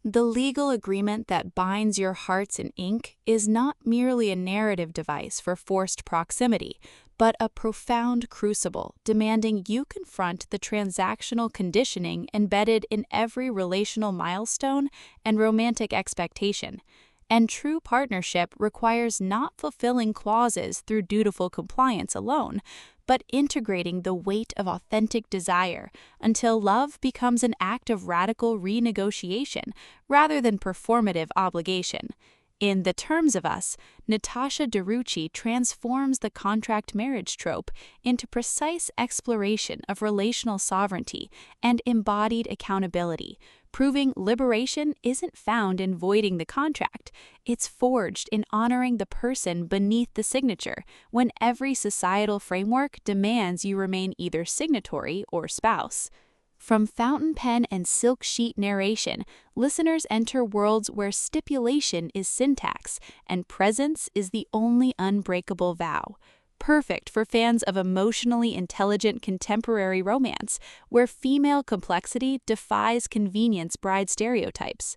The legal agreement that binds your hearts in ink is not merely a narrative device for forced proximity, but a profound crucible demanding you confront the transactional conditioning embedded in every relational milestone and romantic expectation. And true partnership requires not fulfilling clauses through dutiful compliance alone, but integrating the weight of authentic desire until love becomes an act of radical renegotiation rather than performative obligation. In The Terms of Us, Natasha Derouchie transforms the contract marriage trope into precise exploration of relational sovereignty and embodied accountability, proving liberation isn't found in voiding the contract, it's forged in honoring the person beneath the signature when every societal framework demands you remain either signatory or spouse. From fountain pen and silk sheet narration, listeners enter worlds where stipulation is syntax and presence is the only unbreakable vow. Perfect for fans of emotionally intelligent contemporary romance, where female complexity defies convenience bride stereotypes.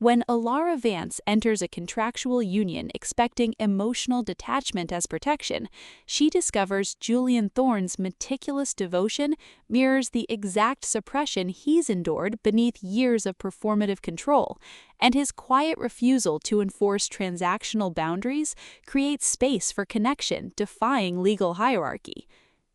When Alara Vance enters a contractual union expecting emotional detachment as protection, she discovers Julian Thorne's meticulous devotion mirrors the exact suppression he's endured beneath years of performative control, and his quiet refusal to enforce transactional boundaries creates space for connection defying legal hierarchy.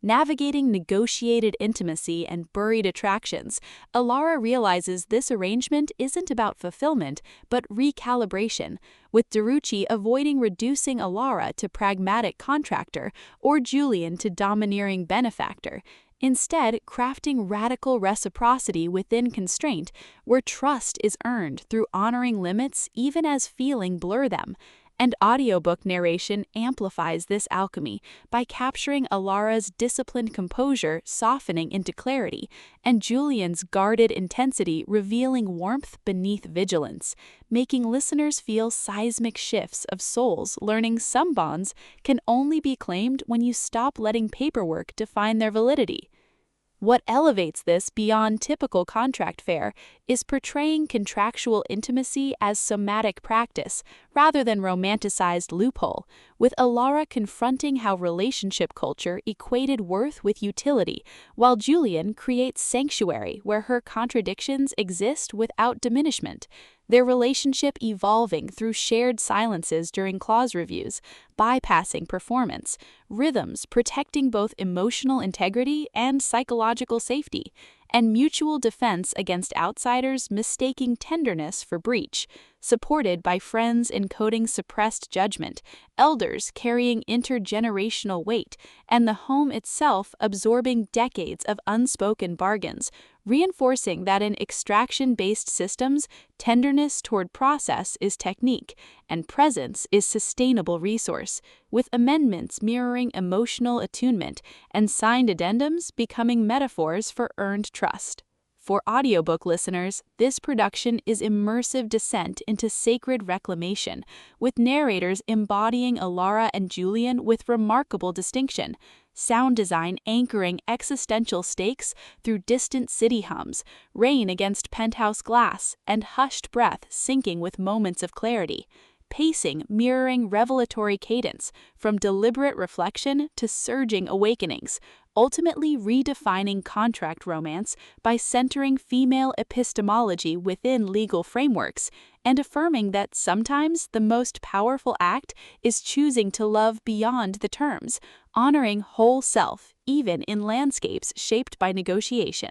Navigating negotiated intimacy and buried attractions, Alara realizes this arrangement isn't about fulfillment, but recalibration, with Derouchie avoiding reducing Alara to pragmatic contractor or Julian to domineering benefactor, instead crafting radical reciprocity within constraint, where trust is earned through honoring limits even as feeling blur them. And audiobook narration amplifies this alchemy by capturing Alara's disciplined composure softening into clarity, and Julian's guarded intensity revealing warmth beneath vigilance, making listeners feel seismic shifts of souls learning some bonds can only be claimed when you stop letting paperwork define their validity. What elevates this beyond typical contract fare is portraying contractual intimacy as somatic practice rather than romanticized loophole, with Alara confronting how relationship culture equated worth with utility, while Julian creates sanctuary where her contradictions exist without diminishment, their relationship evolving through shared silences during clause reviews, bypassing performance, rhythms protecting both emotional integrity and psychological safety, and mutual defense against outsiders mistaking tenderness for breach, supported by friends encoding suppressed judgment, elders carrying intergenerational weight, and the home itself absorbing decades of unspoken bargains, reinforcing that in extraction-based systems, tenderness toward process is technique, and presence is sustainable resource, with amendments mirroring emotional attunement and signed addendums becoming metaphors for earned trust. For audiobook listeners, this production is immersive descent into sacred reclamation, with narrators embodying Alara and Julian with remarkable distinction, sound design anchoring existential stakes through distant city hums, rain against penthouse glass, and hushed breath syncing with moments of clarity, pacing mirroring revelatory cadence from deliberate reflection to surging awakenings, ultimately redefining contract romance by centering female epistemology within legal frameworks and affirming that sometimes the most powerful act is choosing to love beyond the terms, honoring whole self even in landscapes shaped by negotiation.